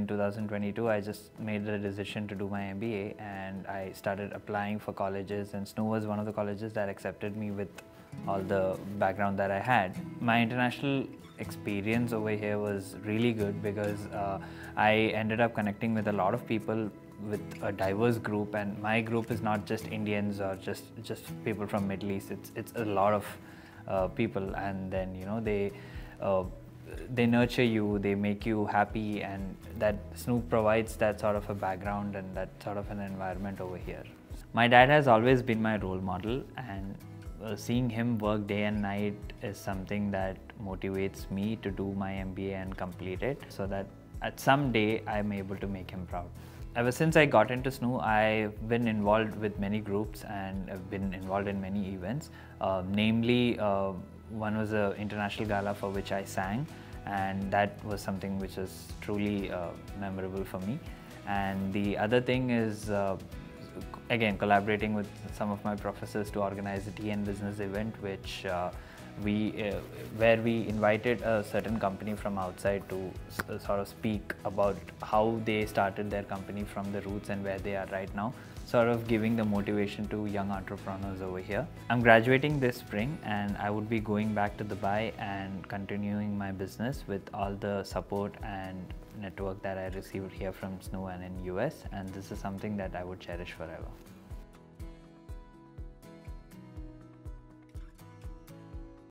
in 2022, I just made the decision to do my MBA, and I started applying for colleges, and SNHU was one of the colleges that accepted me with all the background that I had. My international experience over here was really good because I ended up connecting with a lot of people with a diverse group, and my group is not just Indians or just people from Middle East. It's a lot of people, and then they nurture you, they make you happy, and that SNHU provides that sort of a background and that sort of an environment over here. My dad has always been my role model, and seeing him work day and night is something that motivates me to do my MBA and complete it, so that at some day I'm able to make him proud. Ever since I got into SNHU, I've been involved with many groups and I've been involved in many events. Namely, one was an International Gala for which I sang, and that was something which is truly memorable for me. And the other thing is, again, collaborating with some of my professors to organize a tea and business event, which where we invited a certain company from outside to sort of speak about how they started their company from the roots and where they are right now, sort of giving the motivation to young entrepreneurs over here. I'm graduating this spring, and I would be going back to Dubai and continuing my business with all the support and network that I received here from SNHU and in US, and this is something that I would cherish forever.